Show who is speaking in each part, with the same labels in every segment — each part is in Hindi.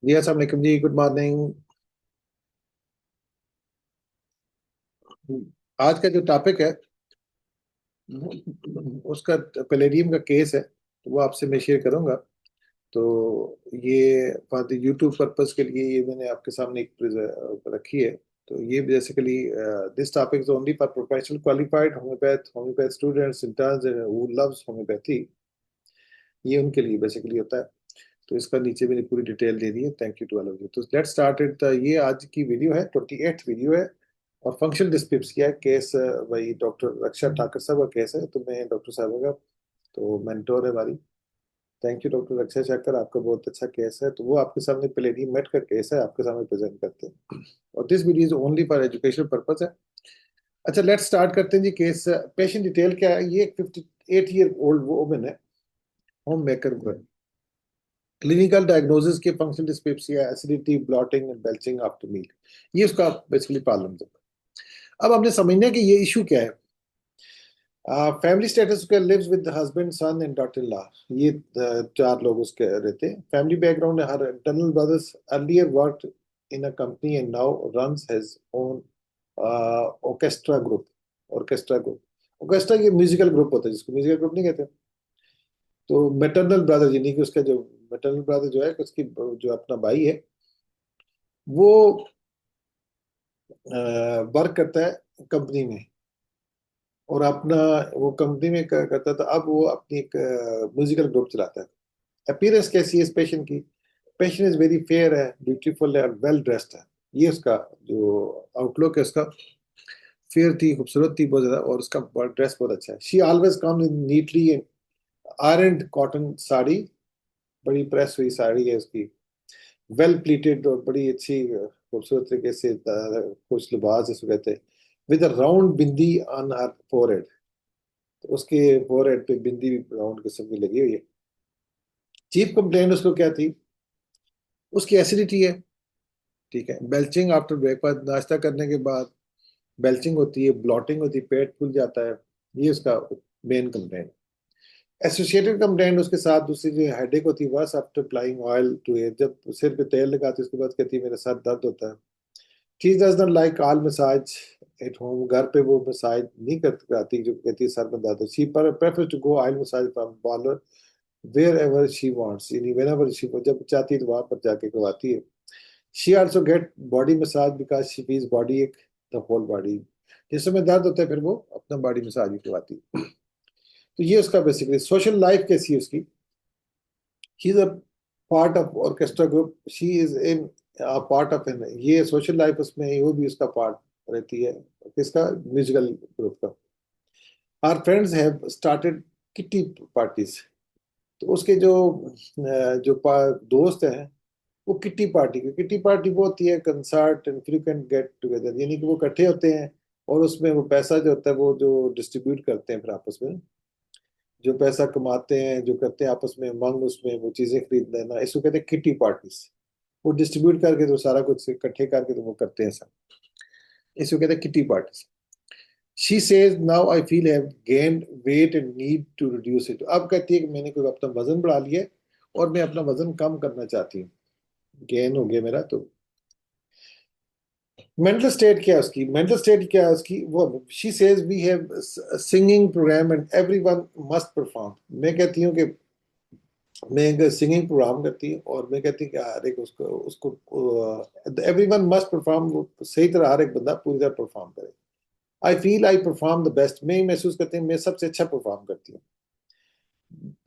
Speaker 1: जी अस्सलाम वालेकुम जी, गुड मॉर्निंग। आज का जो टॉपिक है उसका पैलेडियम का केस है, तो वो आपसे मैं शेयर करूंगा। तो ये फॉर यूट्यूब पर्पस के लिए ये मैंने आपके सामने एक रखी है। तो ये basically this topic is only for professional qualified homeopath students interns who loves homeopathy. ये उनके लिए बेसिकली होता है। तो इसका नीचे मैंने पूरी डिटेल दे दी है। Thank you to all of you. तो लेट्स स्टार्ट इट। ये आज की वीडियो है, 28th वीडियो है। और फंक्शनल डिस्पिप्स किया है केस। वही डॉक्टर रक्षा ठाकर साहब का केस है। तो मैं डॉक्टर साहब का तो मेंटोर है हमारी। थैंक यू डॉक्टर रक्षा ठाकर, आपका बहुत अच्छा केस है। तो वो आपके सामने प्लेडियम मेट का केस है, आपके सामने प्रेजेंट करते हैं। और this video is only for educational purpose है। अच्छा, लेट्स स्टार्ट करते हैं जी। केस पेशेंट डिटेल क्या है। ये एक 58-year-old वुमन है, होम मेकर। क्लिनिकल डायग्नोसिस के functional dyspepsia, acidity, bloating and belching after meal. ये उसका बेसिकली प्रॉब्लम था। अब हमने समझना है कि ये इशू क्या है। फैमिली स्टेटस उसका lives with husband son and daughter in law. ये चार लोग उसके रहते हैं। फैमिली बैकग्राउंड है, her internal brothers earlier worked in a company and now runs his own orchestra group. Orchestra group, orchestra ये म्यूजिकल ग्रुप होता है, जिसको म्यूजिकल ग्रुप नहीं कहते। तो मैटरनल ब्रदर यानी कि उसका जो मैटरनल ब्रदर जो है, उसकी जो अपना भाई है, वो वर्क करता है कंपनी में। और अपना वो कंपनी में करता था। अब वो अपनी एक म्यूजिकल ग्रुप चलाता है। अपीयरेंस कैसी है इस पेशेंट की। पेशेंट इज वेरी फेयर है, ब्यूटीफुल है, वेल ड्रेस्ड है। ये उसका जो आउटलुक है उसका। फेयर थी, खूबसूरत थी बहुत ज्यादा, और उसका ड्रेस बहुत अच्छा है। She always come in neatly iron cotton sari. बड़ी प्रेस हुई साड़ी है उसकी, वेल प्लीटेड और बड़ी अच्छी खूबसूरत तरीके से कुछ लिबास जिसको कहते हैं। With a round bindi on her forehead. तो उसके फोरहेड पे बिंदी भी राउंड किस्म की लगी हुई है। चीफ कंप्लेंट उसको क्या थी। उसकी एसिडिटी है, ठीक है। बेल्चिंग आफ्टर ब्रेकफास्ट, नाश्ता करने के बाद बेल्चिंग होती है, ब्लॉटिंग होती है, पेट फूल जाता है। ये उसका मेन कंप्लेंट। एसोसिएटेड कंप्लेंट उसके साथ दूसरी जो हेडेक होती है, बस after applying oil to hair. जब सिर पे तेल लगाती है उसके बाद कहती है मेरा सर दर्द होता है। She does not like all massage at home. घर पे वो मसाज नहीं करती, जो कहती है सर में दर्द है। She prefer to go oil massage from parlour wherever she wants, यानी वेन एवर शी, जब चाहती है तो वहां पर जाके करवाती है। She also get body massage because she feels body ache, the whole body. जिस समय दर्द होता है फिर वो अपना बॉडी मसाज भी करवाती है। तो ये उसका बेसिकली सोशल लाइफ कैसी है उसकी। She is a part of orchestra group. She is in part of in, ये सोशल लाइफ उसमें वो भी उसका पार्ट रहती है। किसका, म्यूजिकल ग्रुप का। Our friends have started kitty parties. तो उसके जो दोस्त हैं, वो किट्टी पार्टी की। किट्टी पार्टी वो होती है concert and frequent get together, यानी कि वो इकट्ठे होते हैं। और उसमें वो पैसा जो होता है वो जो डिस्ट्रीब्यूट करते हैं फिर आपस में। जो पैसा कमाते हैं जो करते हैं आपस में मंग, उसमें वो चीजें खरीद लेना, इसको कहते हैं किट्टी पार्टीज। वो डिस्ट्रीब्यूट करके तो सारा कुछ इकट्ठे करके तो वो करते हैं सब। इसको कहते हैं kitty parties. She says now I feel have gained weight and need to reduce it. अब कहती है कि मैंने कोई अपना वजन बढ़ा लिया है और मैं अपना वजन कम करना चाहती हूँ। गेन हो गया मेरा तो। मेंटल स्टेट क्या है उसकी। मेंटल स्टेट क्या है उसकी वो। She says we have singing programme and everyone must perform. मैं कहती हूँ कि मैं एक सिंगिंग प्रोग्राम करती हूँ और मैं कहती हूँ कि हर एक उसको उसको एवरीवन मस्ट परफॉर्म। सही तरह हर एक बंदा पूरी तरह परफॉर्म करे। I feel I perform the best. मैं महसूस करती हूँ मैं सबसे अच्छा परफॉर्म करती हूँ।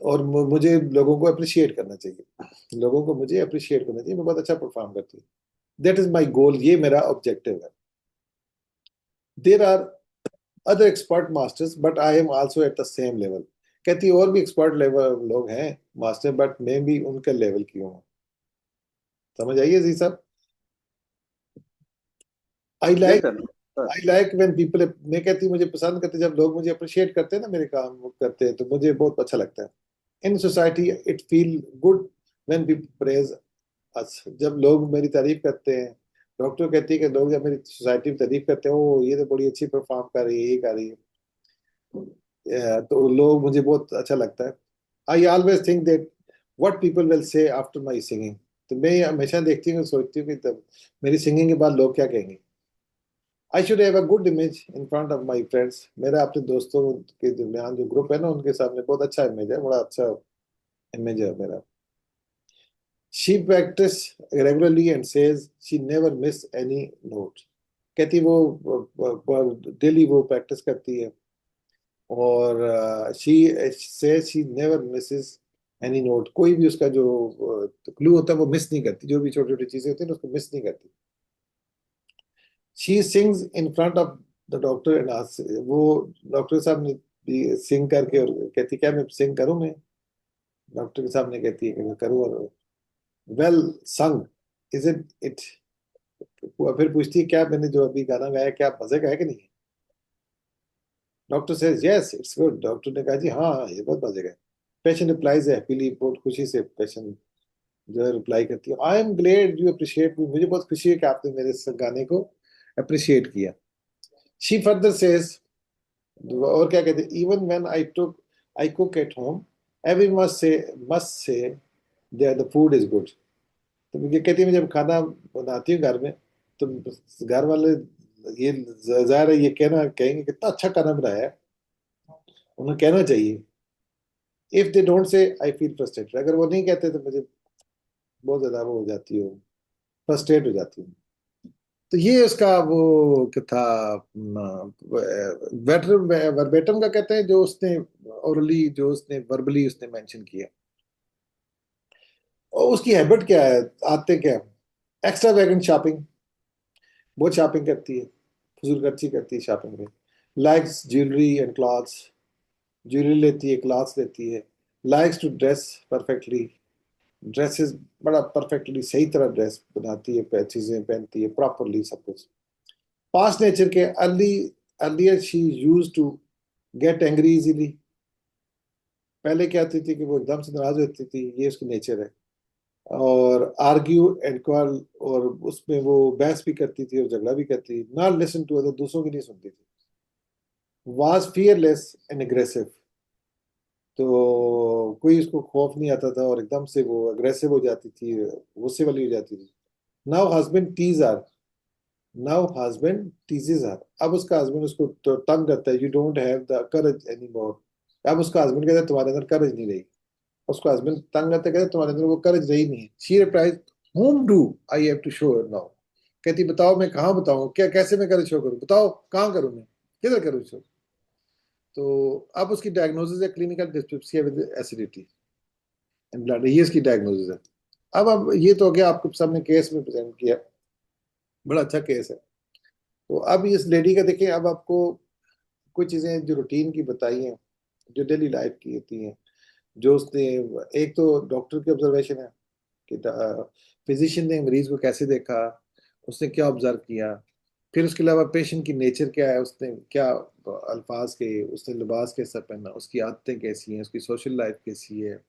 Speaker 1: और मुझे लोगों को अप्रिशिएट करना चाहिए। लोगों को मुझे अप्रिशिएट करना चाहिए, मैं बहुत अच्छा परफॉर्म करती हूँ। दैट इज माई गोल, ये मेरा ऑब्जेक्टिव है। There are other expert masters but I am also at the same level. कहती है और भी एक्सपर्ट लेवल लोग हैं मास्टर, बट मैं भी उनके लेवल की हूँ। समझ आइए जी साहब। I
Speaker 2: yes
Speaker 1: like
Speaker 2: sir. Sir.
Speaker 1: I like when people, मैं कहती हूँ मुझे पसंद करते हैं जब लोग मुझे अप्रिशिएट करते हैं ना, मेरे काम वो करते हैं तो मुझे बहुत अच्छा लगता है। In society it feel good when people praise us. जब लोग मेरी तारीफ करते हैं। डॉक्टर कहती है कि लोग जब मेरी सोसाइटी में तारीफ करते हैं, ओ ये तो बड़ी अच्छी परफॉर्म कर रही है, ये कर रही है। तो लोग मुझे बहुत अच्छा लगता है। I always think that what people will say after my singing. तो मैं हमेशा देखती हूँ, सोचती हूँ कि तब मेरी सिंगिंग के बाद लोग क्या कहेंगे। I should have a good image in front of my friends. मेरा अपने दोस्तों के दरमियान जो ग्रुप है ना, उनके सामने बहुत अच्छा इमेज है, बड़ा अच्छा इमेज है मेरा। She practice regularly and says she never miss any note. कहती वो डेली वो प्रैक्टिस करती है, और she says she never Mrs any note. कोई भी उसका जो क्लू होता है वो मिस नहीं करती, जो भी छोटी छोटी चीजें होती है ना उसको मिस नहीं करती। She sings in front of the doctor and asks, वो डॉक्टर साहब ने भी सिंग करके और कहती क्या मैं सिंग करूं मैं, डॉक्टर के सामने कहती है कि मैं करूं, और वेल संग इज इट इट। फिर पूछती है क्या मैंने जो अभी गाना गाया क्या मजे का है कि नहीं। Doctor says yes it's good. Doctor ने कहा जी हाँ ये बहुत मजे का है। पेशेंट रिप्लाइज हैप्पीली, बहुत खुशी से पेशेंट जो है रिप्लाई करती है, I am Glade you appreciate मी, मुझे बहुत खुशी है कि आपने मेरे इस गाने को अप्रिशिएट किया। शी फर्दर सेज, और क्या कहते हैं, even when I cook at home every must say that the food is good. तो मुझे कहती है मैं जब खाना बनाती हूँ घर में, तो घर वाले ये जाहिर है ये कहना कहेंगे कितना अच्छा खाना बनाया है, उन्हें कहना चाहिए। If they don't say I feel frustrated, अगर वो नहीं कहते तो मुझे बहुत ज्यादा वो हो जाती हूँ, फ्रस्ट्रेट हो जाती हूँ। तो ये उसका वो क्या था, वर्बेटम का कहते हैं, जो उसने ओरली जो उसने वर्बली उसने मेंशन किया। और उसकी हैबिट क्या है, आते क्या, एक्स्ट्रा वैगन शॉपिंग, बहुत शॉपिंग करती है, फजूल खर्ची करती है शॉपिंग में। Likes jewellery and clothes, jewellery लेती है, क्लॉथ्स लेती है। Likes to dress perfectly, dresses बड़ा परफेक्टली सही तरह ड्रेस बनाती है, चीजें पहनती है प्रॉपरली सब कुछ। पास्ट नेचर के earlier she use to get angry easily, पहले क्या आती थी कि वो एकदम से नाराज होती थी, ये उसकी नेचर है। और आर्ग्यू एंड क्वारल, और उसमें वो बहस भी करती थी और झगड़ा भी करती थी। नॉट लिसन टू अदर, दूसरों की नहीं सुनती थी। वाज फियरलेस एंड एग्रेसिव, तो कोई उसको खौफ नहीं आता था, और एकदम से वो अग्रेसिव हो जाती थी, गुस्से वाली हो जाती थी। Now husband tease her, now husband teases her, अब उसका हस्बैंड उसको तंग करता है, you don't have the courage any more. अब उसका हस्बैंड कहता है तुम्हारे अंदर करेज नहीं रही। उसको हस्बैंड तंग करते कहते तुम्हारे अंदर वो करेज रही नहीं है। She replies whom do I have to show now. कहती बताओ मैं कहाँ बताऊँ, क्या कैसे मैं करेज शो करूँ, बताओ कहाँ करूँ मैं, किधर करूँ शो। तो अब उसकी डायग्नोसिस है clinical dyspepsia with acidity and blood, ये इसकी डायग्नोसिस है। अब ये तो हो गया, आपको सबने केस में प्रेजेंट किया, बड़ा अच्छा केस है। तो अब इस लेडी का देखिए, अब आपको कुछ चीजें जो रूटीन की बताई हैं, जो डेली लाइफ की होती हैं, जो उसने, एक तो डॉक्टर की ऑब्जर्वेशन है कि फिजिशियन ने मरीज को कैसे देखा, उसने क्या ऑब्जर्व किया। फिर उसके अलावा पेशेंट की नेचर क्या है, उसने क्या अल्फाज के, उसने लिबास कैसा पहना, उसकी आदतें कैसी हैं, उसकी सोशल लाइफ कैसी है,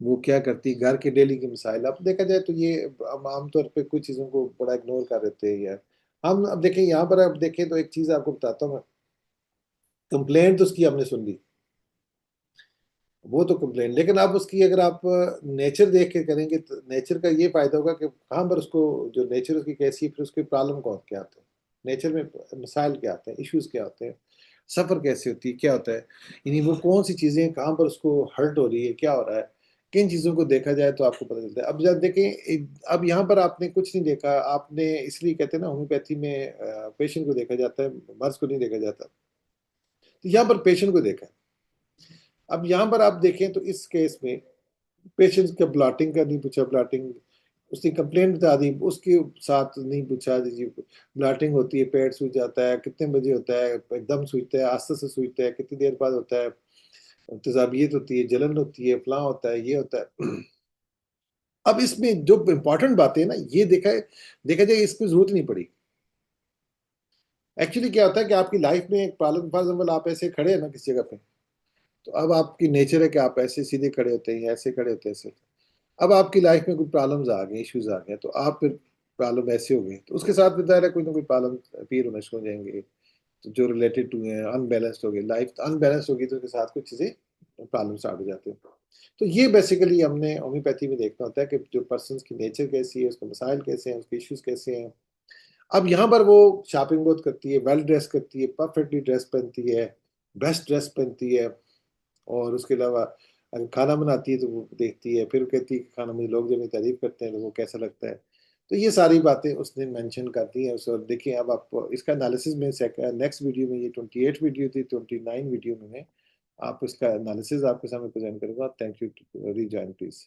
Speaker 1: वो क्या करती है, घर के डेली के मिसाइल। अब देखा जाए तो ये हम आमतौर पे कुछ चीज़ों को बड़ा इग्नोर कर देते हैं यार। हम अब देखें यहाँ पर, अब देखें तो एक चीज़ आपको बताता हूँ मैं। कंप्लेंट तो उसकी हमने सुन ली, वो तो कंप्लेंट, लेकिन आप उसकी अगर आप नेचर देख के करेंगे तो नेचर का ये फायदा होगा कि कहाँ पर उसको, जो नेचर उसकी कैसी है, फिर उसके प्रॉब्लम कौन क्या आते हैं, नेचर में मिसाइल क्या आते हैं, इश्यूज क्या होते हैं, सफ़र कैसे होती है, क्या होता है, यानी वो कौन सी चीज़ें कहाँ पर उसको हर्ट हो रही है, क्या हो रहा है। किन चीज़ों को देखा जाए तो आपको पता चलता है। अब जब देखें, अब यहाँ पर आपने कुछ नहीं देखा, आपने इसलिए कहते हैं ना होम्योपैथी में पेशेंट को देखा जाता है, मर्ज को नहीं देखा जाता। तो यहाँ पर पेशेंट को देखा है। अब यहाँ पर आप देखें तो इस केस में पेशेंट का ब्लॉटिंग का नहीं पूछा, ब्लॉटिंग उसने कंप्लेंट बता दी, उसके साथ नहीं पूछा जी ब्लॉटिंग होती है, पेट सूज जाता है, कितने बजे होता है, एकदम सूजता है, आस्ते से सूजता है, कितनी देर बाद होता है, तेजाबियत होती है, जलन होती है, फलां होता है, ये होता है। अब इसमें जो इंपॉर्टेंट बातें है ना, ये देखा जाए इसकी जरूरत नहीं पड़ी। एक्चुअली क्या होता है कि आपकी लाइफ में एक प्रॉब्लम, फॉर एग्जाम्पल आप ऐसे खड़े हैं ना किसी जगह पे, तो अब आपकी नेचर है कि आप ऐसे सीधे खड़े होते हैं, ऐसे खड़े होते हैं, ऐसे। अब आपकी लाइफ में कोई प्रॉब्लम्स आ गए, इश्यूज आ गए, तो आप फिर प्रॉब्लम ऐसे हो गई, तो उसके साथ भी दायरा कोई ना कोई प्रॉब्लम अपीयर होने शुरू हो जाएंगे, तो जो रिलेटेड टू है, अनबैलेंस्ड हो गई लाइफ, अनबैलेंस्ड होगी तो उसके साथ कुछ चीज़ें प्रॉब्लम स्टार्ट हो जाते हैं। तो ये बेसिकली हमने होम्योपैथी में देखना होता है कि जो पर्सन की नेचर कैसी है, उसके मसाइल कैसे हैं, उसके इश्यूज कैसे हैं। अब यहाँ पर वो शॉपिंग बहुत करती है, वेल ड्रेस करती है, परफेक्टली ड्रेस पहनती है, बेस्ट ड्रेस पहनती है, और उसके अलावा अगर खाना बनाती है तो वो देखती है, फिर कहती है कि खाना मुझे लोग जब मेरी तारीफ करते हैं तो वो कैसा लगता है। तो ये सारी बातें उसने मेंशन कर दी हैं। और देखिए अब आप इसका एनालिसिस में नेक्स्ट वीडियो में, ये 28 वीडियो थी, 29 वीडियो में आप इसका एनालिसिस आपके सामने प्रेजेंट करूंगा। थैंक यू, री ज्वाइन प्लीज।